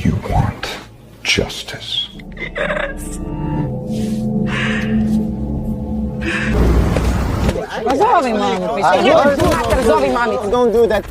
You want justice. Zovi mamicu, zovi mamicu. Don't do that.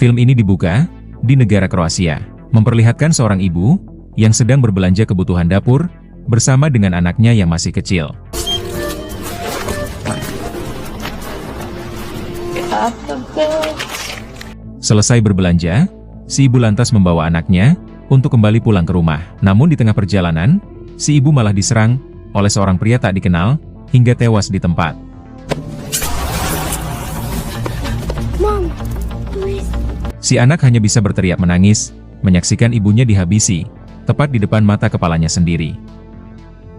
Film ini dibuka di negara Kroasia, memperlihatkan seorang ibu yang sedang berbelanja kebutuhan dapur bersama dengan anaknya yang masih kecil. Selesai berbelanja, si ibu lantas membawa anaknya untuk kembali pulang ke rumah. Namun di tengah perjalanan, si ibu malah diserang oleh seorang pria tak dikenal hingga tewas di tempat. Mom, please. Si anak hanya bisa berteriak menangis, menyaksikan ibunya dihabisi, tepat di depan mata kepalanya sendiri.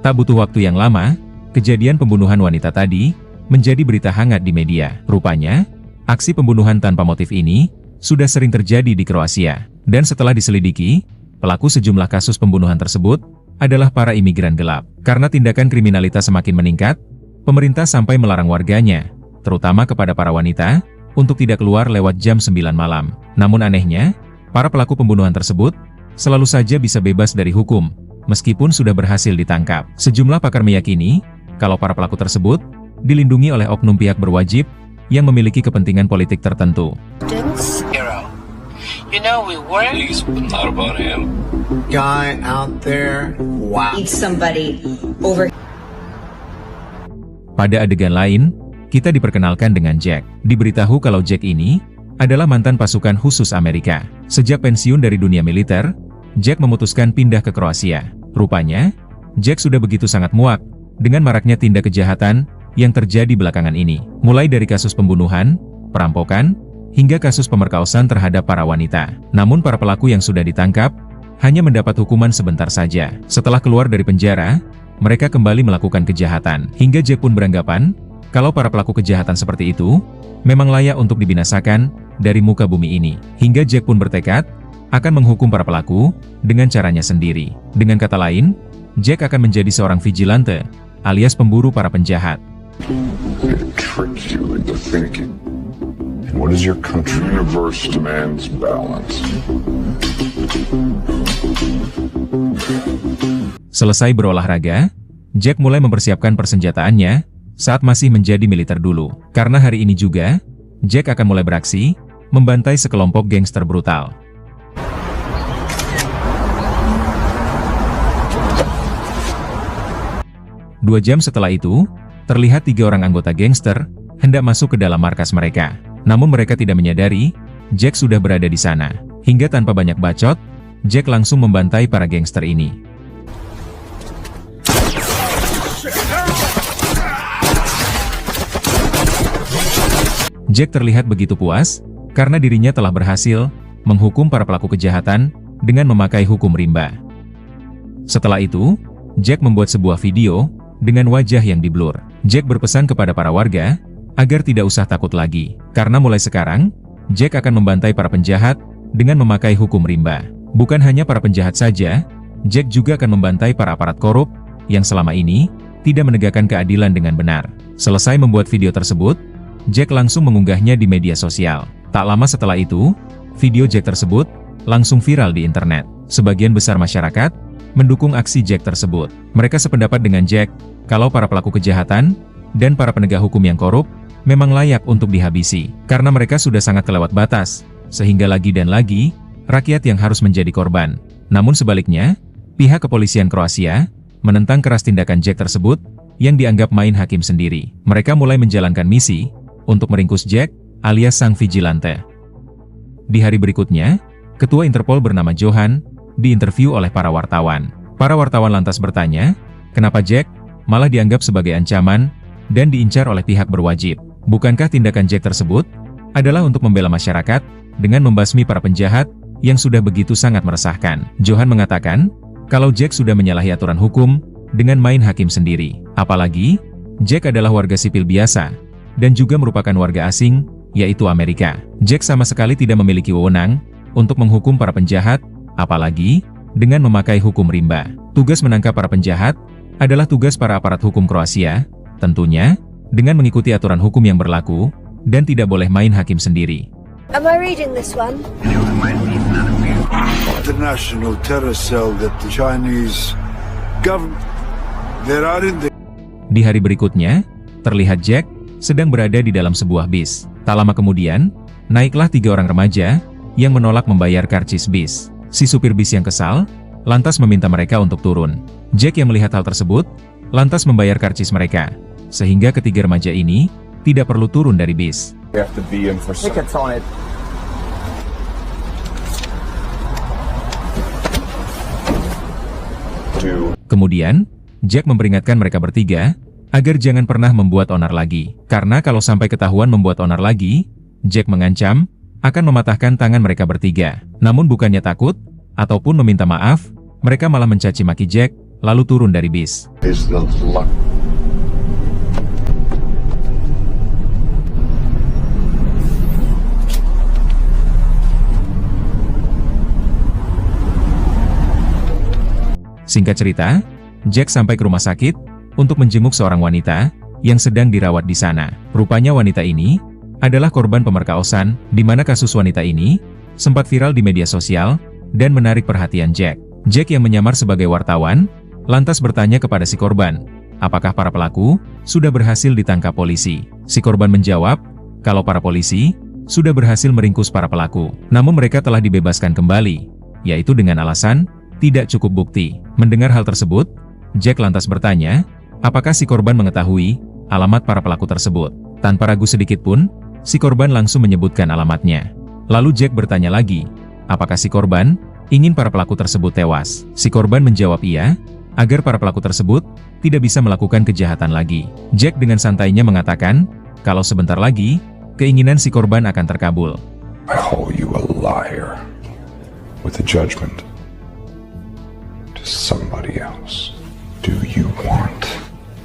Tak butuh waktu yang lama, kejadian pembunuhan wanita tadi menjadi berita hangat di media. Rupanya, aksi pembunuhan tanpa motif ini sudah sering terjadi di Kroasia. Dan setelah diselidiki, pelaku sejumlah kasus pembunuhan tersebut adalah para imigran gelap. Karena tindakan kriminalitas semakin meningkat, pemerintah sampai melarang warganya, terutama kepada para wanita, untuk tidak keluar lewat jam 9 malam. Namun anehnya, para pelaku pembunuhan tersebut selalu saja bisa bebas dari hukum, meskipun sudah berhasil ditangkap. Sejumlah pakar meyakini, kalau para pelaku tersebut dilindungi oleh oknum pihak berwajib yang memiliki kepentingan politik tertentu. Hero. You know we were. Please, but not about him. Guy out there. Wow. Need somebody over. Pada adegan lain, kita diperkenalkan dengan Jack. Diberitahu kalau Jack ini adalah mantan pasukan khusus Amerika. Sejak pensiun dari dunia militer, Jack memutuskan pindah ke Kroasia. Rupanya, Jack sudah begitu sangat muak dengan maraknya tindak kejahatan yang terjadi belakangan ini. Mulai dari kasus pembunuhan, perampokan, hingga kasus pemerkosaan terhadap para wanita. Namun para pelaku yang sudah ditangkap hanya mendapat hukuman sebentar saja. Setelah keluar dari penjara, mereka kembali melakukan kejahatan. Hingga Jack pun beranggapan kalau para pelaku kejahatan seperti itu memang layak untuk dibinasakan dari muka bumi ini. Hingga Jack pun bertekad akan menghukum para pelaku dengan caranya sendiri. Dengan kata lain, Jack akan menjadi seorang vigilante alias pemburu para penjahat. It tricks you into thinking. What is your country? Universe demands balance. Selesai berolahraga, Jack mulai mempersiapkan persenjataannya saat masih menjadi militer dulu. Karena hari ini juga, Jack akan mulai beraksi, membantai sekelompok gangster brutal. Dua jam setelah itu, terlihat 3 orang anggota gangster hendak masuk ke dalam markas mereka. Namun mereka tidak menyadari, Jack sudah berada di sana. Hingga tanpa banyak bacot, Jack langsung membantai para gangster ini. Jack terlihat begitu puas, karena dirinya telah berhasil menghukum para pelaku kejahatan dengan memakai hukum rimba. Setelah itu, Jack membuat sebuah video dengan wajah yang diblur. Jack berpesan kepada para warga agar tidak usah takut lagi, karena mulai sekarang, Jack akan membantai para penjahat dengan memakai hukum rimba. Bukan hanya para penjahat saja, Jack juga akan membantai para aparat korup yang selama ini tidak menegakkan keadilan dengan benar. Selesai membuat video tersebut, Jack langsung mengunggahnya di media sosial. Tak lama setelah itu, video Jack tersebut langsung viral di internet. Sebagian besar masyarakat mendukung aksi Jack tersebut. Mereka sependapat dengan Jack, kalau para pelaku kejahatan dan para penegak hukum yang korup memang layak untuk dihabisi. Karena mereka sudah sangat kelewat batas, sehingga lagi dan lagi, rakyat yang harus menjadi korban. Namun sebaliknya, pihak kepolisian Kroasia menentang keras tindakan Jack tersebut yang dianggap main hakim sendiri. Mereka mulai menjalankan misi untuk meringkus Jack, alias sang vigilante. Di hari berikutnya, Ketua Interpol bernama Johan diinterview oleh para wartawan. Para wartawan lantas bertanya, Kenapa Jack malah dianggap sebagai ancaman dan diincar oleh pihak berwajib? Bukankah tindakan Jack tersebut adalah untuk membela masyarakat dengan membasmi para penjahat yang sudah begitu sangat meresahkan? Johan mengatakan, kalau Jack sudah menyalahi aturan hukum dengan main hakim sendiri. Apalagi, Jack adalah warga sipil biasa dan juga merupakan warga asing, yaitu Amerika. Jack sama sekali tidak memiliki wewenang untuk menghukum para penjahat, apalagi dengan memakai hukum rimba. Tugas menangkap para penjahat adalah tugas para aparat hukum Kroasia, tentunya dengan mengikuti aturan hukum yang berlaku dan tidak boleh main hakim sendiri. Am I reading this one? International terror cell that the Chinese government, there are in the... Di hari berikutnya, terlihat Jack sedang berada di dalam sebuah bis. Tak lama kemudian, naiklah 3 orang remaja yang menolak membayar karcis bis. Si supir bis yang kesal lantas meminta mereka untuk turun. Jack yang melihat hal tersebut lantas membayar karcis mereka, sehingga ketiga remaja ini tidak perlu turun dari bis. Kemudian, Jack memperingatkan mereka bertiga agar jangan pernah membuat onar lagi. Karena kalau sampai ketahuan membuat onar lagi, Jack mengancam akan mematahkan tangan mereka bertiga. Namun bukannya takut ataupun meminta maaf, mereka malah mencaci maki Jack lalu turun dari bis. Singkat cerita, Jack sampai ke rumah sakit untuk menjenguk seorang wanita yang sedang dirawat di sana. Rupanya wanita ini adalah korban pemerkosaan, di mana kasus wanita ini sempat viral di media sosial dan menarik perhatian Jack. Jack yang menyamar sebagai wartawan lantas bertanya kepada si korban, apakah para pelaku sudah berhasil ditangkap polisi. Si korban menjawab kalau para polisi sudah berhasil meringkus para pelaku, namun mereka telah dibebaskan kembali, yaitu dengan alasan tidak cukup bukti. Mendengar hal tersebut, Jack lantas bertanya, apakah si korban mengetahui alamat para pelaku tersebut? Tanpa ragu sedikit pun, si korban langsung menyebutkan alamatnya. Lalu Jack bertanya lagi, apakah si korban ingin para pelaku tersebut tewas? Si korban menjawab iya, agar para pelaku tersebut tidak bisa melakukan kejahatan lagi. Jack dengan santainya mengatakan, kalau sebentar lagi, keinginan si korban akan terkabul. I call you a liar with a judgment to somebody else. Do you want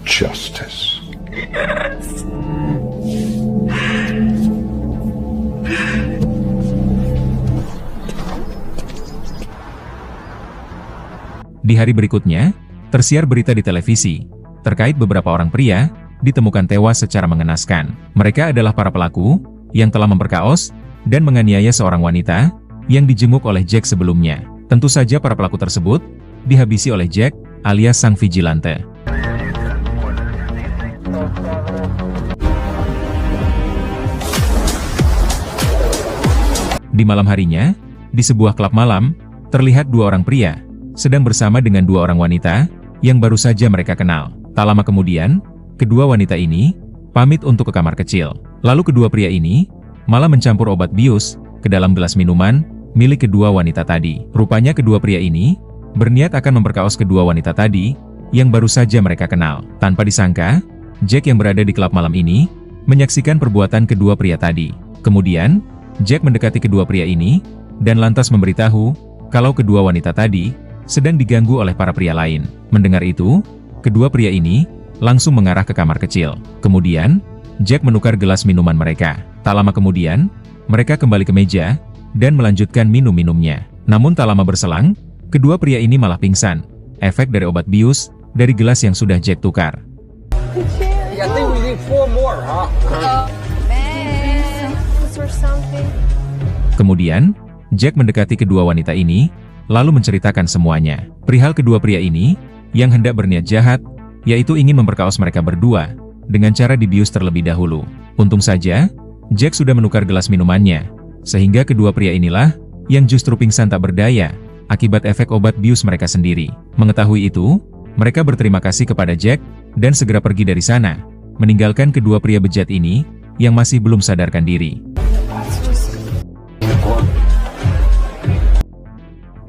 justice? Di hari berikutnya, tersiar berita di televisi terkait beberapa orang pria ditemukan tewas secara mengenaskan. Mereka adalah para pelaku yang telah memperkaos dan menganiaya seorang wanita yang dijenguk oleh Jack sebelumnya. Tentu saja para pelaku tersebut dihabisi oleh Jack alias sang vigilante. Di malam harinya, di sebuah klub malam, terlihat 2 orang pria sedang bersama dengan 2 orang wanita yang baru saja mereka kenal. Tak lama kemudian, kedua wanita ini pamit untuk ke kamar kecil. Lalu kedua pria ini malah mencampur obat bius ke dalam gelas minuman milik kedua wanita tadi. Rupanya kedua pria ini berniat akan memperkaos kedua wanita tadi yang baru saja mereka kenal. Tanpa disangka, Jack yang berada di klub malam ini menyaksikan perbuatan kedua pria tadi. Kemudian, Jack mendekati kedua pria ini dan lantas memberitahu kalau kedua wanita tadi sedang diganggu oleh para pria lain. Mendengar itu, kedua pria ini langsung mengarah ke kamar kecil. Kemudian, Jack menukar gelas minuman mereka. Tak lama kemudian, mereka kembali ke meja dan melanjutkan minum-minumnya. Namun tak lama berselang, kedua pria ini malah pingsan. Efek dari obat bius dari gelas yang sudah Jack tukar. I think we need 4 more, huh? Kemudian, Jack mendekati kedua wanita ini, lalu menceritakan semuanya. Perihal kedua pria ini, yang hendak berniat jahat, yaitu ingin memperkaos mereka berdua, dengan cara dibius terlebih dahulu. Untung saja, Jack sudah menukar gelas minumannya, sehingga kedua pria inilah, yang justru pingsan tak berdaya, akibat efek obat bius mereka sendiri. Mengetahui itu, mereka berterima kasih kepada Jack, dan segera pergi dari sana, meninggalkan kedua pria bejat ini, yang masih belum sadarkan diri.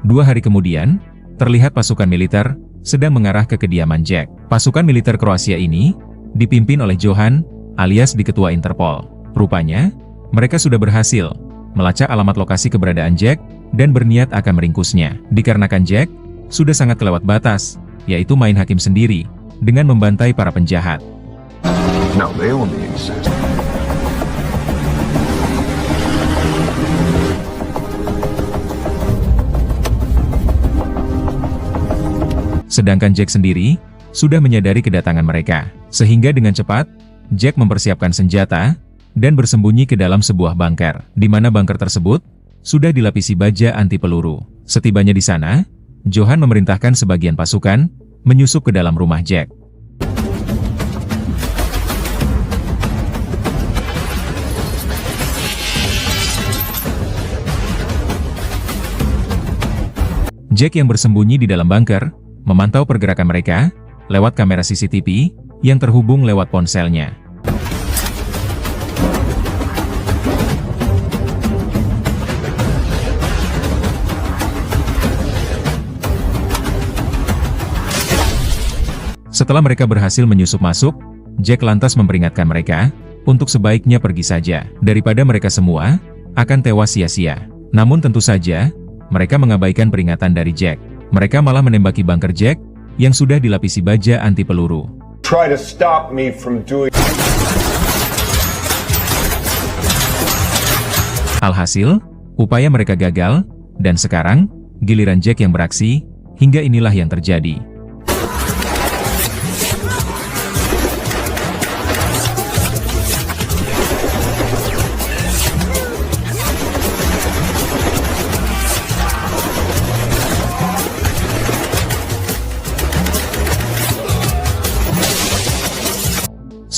2 hari kemudian, terlihat pasukan militer sedang mengarah ke kediaman Jack. Pasukan militer Kroasia ini dipimpin oleh Johan, alias diketua Interpol. Rupanya, mereka sudah berhasil melacak alamat lokasi keberadaan Jack dan berniat akan meringkusnya. Dikarenakan Jack sudah sangat kelewat batas, yaitu main hakim sendiri dengan membantai para penjahat. Now they only exist. Sedangkan Jack sendiri sudah menyadari kedatangan mereka, sehingga dengan cepat Jack mempersiapkan senjata dan bersembunyi ke dalam sebuah bunker, di mana bunker tersebut sudah dilapisi baja anti peluru. Setibanya di sana, Johan memerintahkan sebagian pasukan menyusup ke dalam rumah Jack. Jack yang bersembunyi di dalam bunker memantau pergerakan mereka lewat kamera CCTV yang terhubung lewat ponselnya. Setelah mereka berhasil menyusup masuk, Jack lantas memperingatkan mereka untuk sebaiknya pergi saja, daripada mereka semua akan tewas sia-sia. Namun tentu saja, mereka mengabaikan peringatan dari Jack. Mereka malah menembaki bunker Jack yang sudah dilapisi baja anti peluru. Try to stop me from doing. Alhasil, upaya mereka gagal, dan sekarang, giliran Jack yang beraksi, hingga inilah yang terjadi.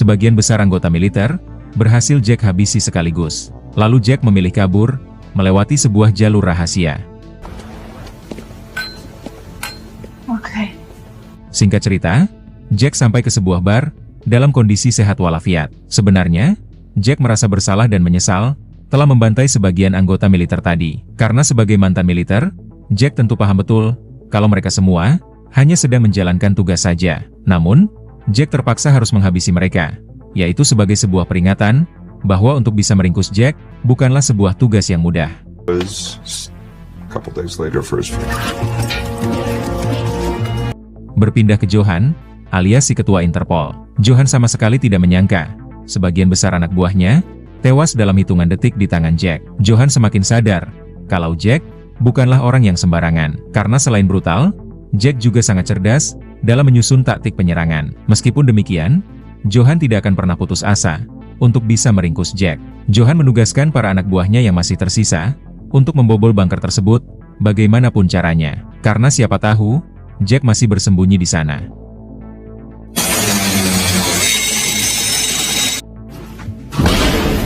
Sebagian besar anggota militer berhasil Jack habisi sekaligus. Lalu Jack memilih kabur, melewati sebuah jalur rahasia. Oke. Singkat cerita, Jack sampai ke sebuah bar dalam kondisi sehat walafiat. Sebenarnya, Jack merasa bersalah dan menyesal telah membantai sebagian anggota militer tadi. Karena sebagai mantan militer, Jack tentu paham betul kalau mereka semua hanya sedang menjalankan tugas saja. Namun, Jack terpaksa harus menghabisi mereka, yaitu sebagai sebuah peringatan bahwa untuk bisa meringkus Jack bukanlah sebuah tugas yang mudah. Berpindah ke Johan, alias si ketua Interpol. Johan sama sekali tidak menyangka sebagian besar anak buahnya tewas dalam hitungan detik di tangan Jack. Johan semakin sadar kalau Jack bukanlah orang yang sembarangan, karena selain brutal, Jack juga sangat cerdas dalam menyusun taktik penyerangan. Meskipun demikian, Johan tidak akan pernah putus asa untuk bisa meringkus Jack. Johan menugaskan para anak buahnya yang masih tersisa untuk membobol bunker tersebut bagaimanapun caranya, karena siapa tahu Jack masih bersembunyi di sana.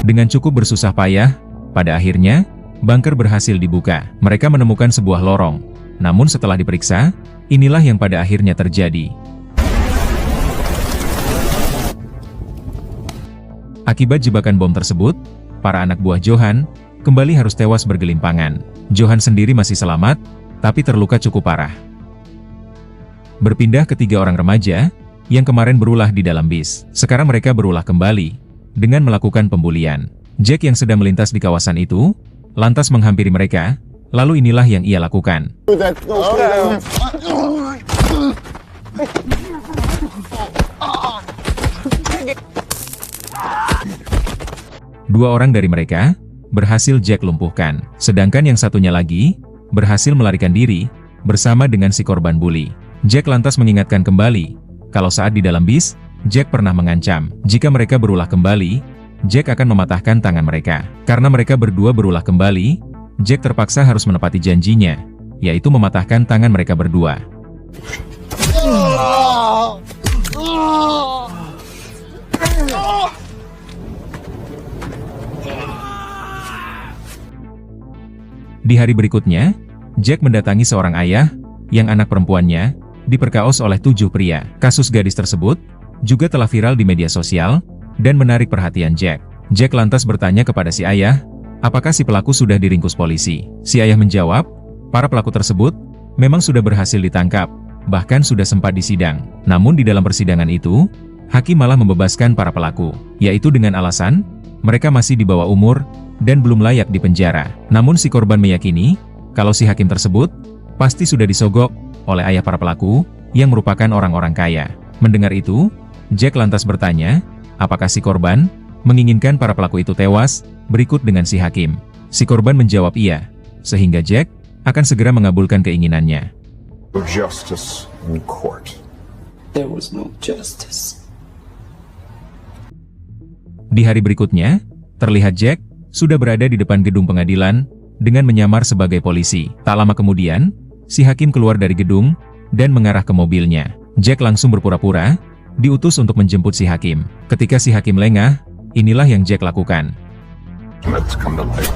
Dengan cukup bersusah payah, pada akhirnya bunker berhasil dibuka. Mereka menemukan sebuah lorong. Namun setelah diperiksa, inilah yang pada akhirnya terjadi. Akibat jebakan bom tersebut, para anak buah Johan kembali harus tewas bergelimpangan. Johan sendiri masih selamat, tapi terluka cukup parah. Berpindah ke 3 orang remaja yang kemarin berulah di dalam bis. Sekarang mereka berulah kembali dengan melakukan pembulian. Jack yang sedang melintas di kawasan itu lantas menghampiri mereka. Lalu inilah yang ia lakukan. Dua orang dari mereka berhasil Jack lumpuhkan, sedangkan yang satunya lagi berhasil melarikan diri bersama dengan si korban bully. Jack lantas mengingatkan kembali kalau saat di dalam bis, Jack pernah mengancam jika mereka berulah kembali, Jack akan mematahkan tangan mereka. Karena mereka berdua berulah kembali, Jack terpaksa harus menepati janjinya, yaitu mematahkan tangan mereka berdua. Di hari berikutnya, Jack mendatangi seorang ayah yang anak perempuannya diperkaos oleh 7 pria. Kasus gadis tersebut juga telah viral di media sosial dan menarik perhatian Jack. Jack lantas bertanya kepada si ayah, apakah si pelaku sudah diringkus polisi? Si ayah menjawab, para pelaku tersebut memang sudah berhasil ditangkap, bahkan sudah sempat disidang. Namun di dalam persidangan itu, hakim malah membebaskan para pelaku, yaitu dengan alasan mereka masih di bawah umur dan belum layak dipenjara. Namun si korban meyakini kalau si hakim tersebut pasti sudah disogok oleh ayah para pelaku yang merupakan orang-orang kaya. Mendengar itu, Jack lantas bertanya, apakah si korban menginginkan para pelaku itu tewas berikut dengan si hakim. Si korban menjawab iya, sehingga Jack akan segera mengabulkan keinginannya. Justice in court. There was no justice. Di hari berikutnya, terlihat Jack sudah berada di depan gedung pengadilan dengan menyamar sebagai polisi. Tak lama kemudian, si hakim keluar dari gedung dan mengarah ke mobilnya. Jack langsung berpura-pura diutus untuk menjemput si hakim. Ketika si hakim lengah, inilah yang Jack lakukan. Let's come to light.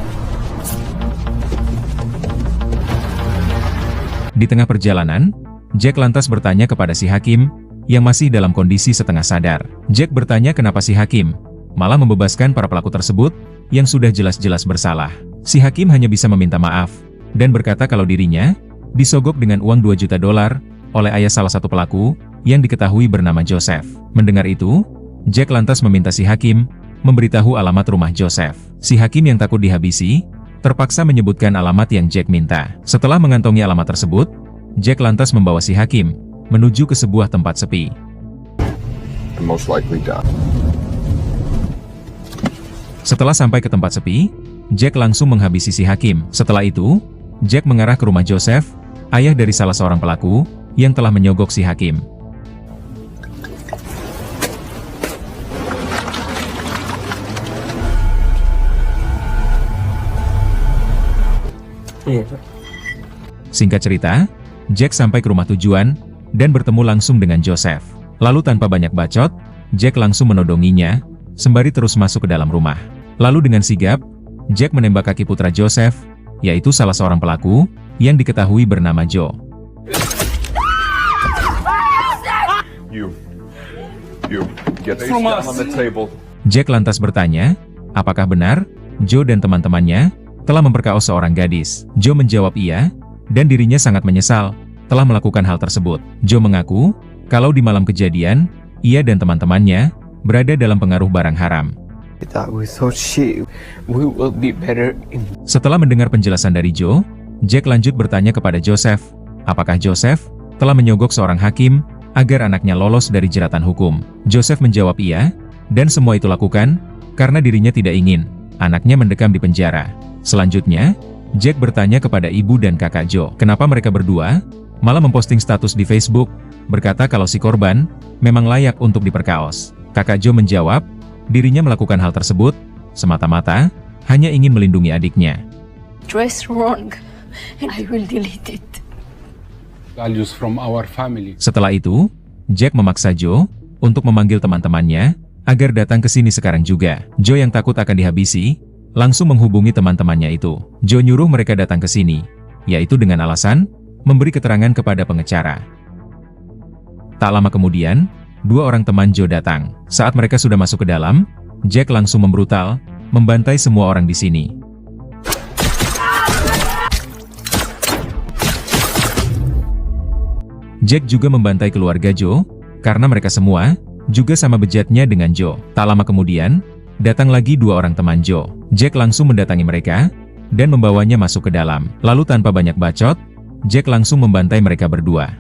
Di tengah perjalanan, Jack lantas bertanya kepada si hakim yang masih dalam kondisi setengah sadar. Jack bertanya kenapa si hakim malah membebaskan para pelaku tersebut yang sudah jelas-jelas bersalah. Si hakim hanya bisa meminta maaf dan berkata kalau dirinya disogok dengan uang $2 juta oleh ayah salah satu pelaku yang diketahui bernama Joseph. Mendengar itu, Jack lantas meminta si hakim memberitahu alamat rumah Joseph. Si hakim yang takut dihabisi terpaksa menyebutkan alamat yang Jack minta. Setelah mengantongi alamat tersebut, Jack lantas membawa si hakim menuju ke sebuah tempat sepi. Most likely die. Setelah sampai ke tempat sepi, Jack langsung menghabisi si hakim. Setelah itu, Jack mengarah ke rumah Joseph, ayah dari salah seorang pelaku yang telah menyogok si hakim. Singkat cerita, Jack sampai ke rumah tujuan dan bertemu langsung dengan Joseph. Lalu tanpa banyak bacot, Jack langsung menodonginya, sembari terus masuk ke dalam rumah. Lalu dengan sigap, Jack menembak kaki putra Joseph, yaitu salah seorang pelaku yang diketahui bernama Joe. You get from us on the table. Jack lantas bertanya, apakah benar Joe dan teman-temannya telah memperkaos seorang gadis? Joe menjawab iya, dan dirinya sangat menyesal telah melakukan hal tersebut. Joe mengaku kalau di malam kejadian, ia dan teman-temannya berada dalam pengaruh barang haram. Setelah mendengar penjelasan dari Joe, Jack lanjut bertanya kepada Joseph, apakah Joseph telah menyogok seorang hakim agar anaknya lolos dari jeratan hukum. Joseph menjawab iya, dan semua itu lakukan karena dirinya tidak ingin anaknya mendekam di penjara. Selanjutnya, Jack bertanya kepada ibu dan kakak Joe, kenapa mereka berdua malah memposting status di Facebook, berkata kalau si korban memang layak untuk diperkaos. Kakak Joe menjawab, dirinya melakukan hal tersebut semata-mata hanya ingin melindungi adiknya. Dress wrong, and I will delete it. Values from our family. Setelah itu, Jack memaksa Joe untuk memanggil teman-temannya agar datang ke sini sekarang juga. Joe yang takut akan dihabisi langsung menghubungi teman-temannya itu. Joe nyuruh mereka datang ke sini, yaitu dengan alasan memberi keterangan kepada pengecara. Tak lama kemudian, dua orang teman Joe datang. Saat mereka sudah masuk ke dalam, Jack langsung membrutal, membantai semua orang di sini. Jack juga membantai keluarga Joe, karena mereka semua juga sama bejatnya dengan Joe. Tak lama kemudian, datang lagi dua orang teman Joe. Jack langsung mendatangi mereka, dan membawanya masuk ke dalam. Lalu tanpa banyak bacot, Jack langsung membantai mereka berdua.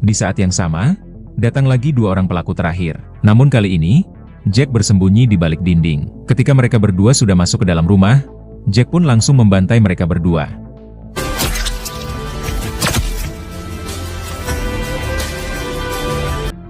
Di saat yang sama, datang lagi dua orang pelaku terakhir. Namun kali ini, Jack bersembunyi di balik dinding. Ketika mereka berdua sudah masuk ke dalam rumah, Jack pun langsung membantai mereka berdua.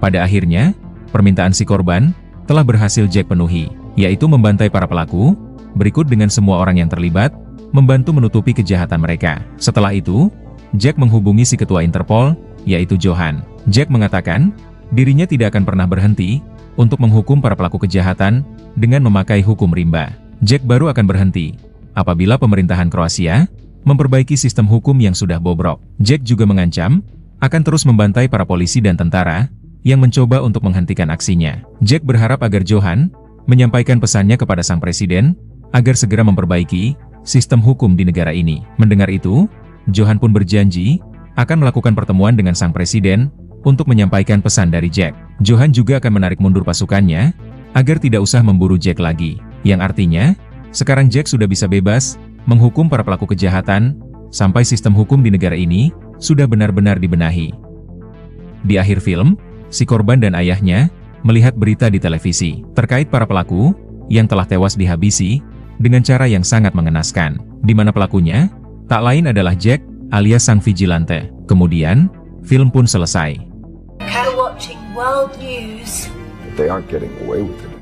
Pada akhirnya, permintaan si korban telah berhasil Jack penuhi, yaitu membantai para pelaku, berikut dengan semua orang yang terlibat, membantu menutupi kejahatan mereka. Setelah itu, Jack menghubungi si ketua Interpol, yaitu Johan. Jack mengatakan, dirinya tidak akan pernah berhenti untuk menghukum para pelaku kejahatan dengan memakai hukum rimba. Jack baru akan berhenti apabila pemerintahan Kroasia memperbaiki sistem hukum yang sudah bobrok. Jack juga mengancam akan terus membantai para polisi dan tentara yang mencoba untuk menghentikan aksinya. Jack berharap agar Johan menyampaikan pesannya kepada sang presiden agar segera memperbaiki sistem hukum di negara ini. Mendengar itu, Johan pun berjanji akan melakukan pertemuan dengan sang presiden untuk menyampaikan pesan dari Jack. Johan juga akan menarik mundur pasukannya agar tidak usah memburu Jack lagi, yang artinya sekarang Jack sudah bisa bebas menghukum para pelaku kejahatan sampai sistem hukum di negara ini sudah benar-benar dibenahi. Di akhir film, si korban dan ayahnya melihat berita di televisi terkait para pelaku yang telah tewas dihabisi dengan cara yang sangat mengenaskan, di mana pelakunya tak lain adalah Jack alias sang vigilante. Kemudian, film pun selesai. You're watching World News. They aren't getting away with it.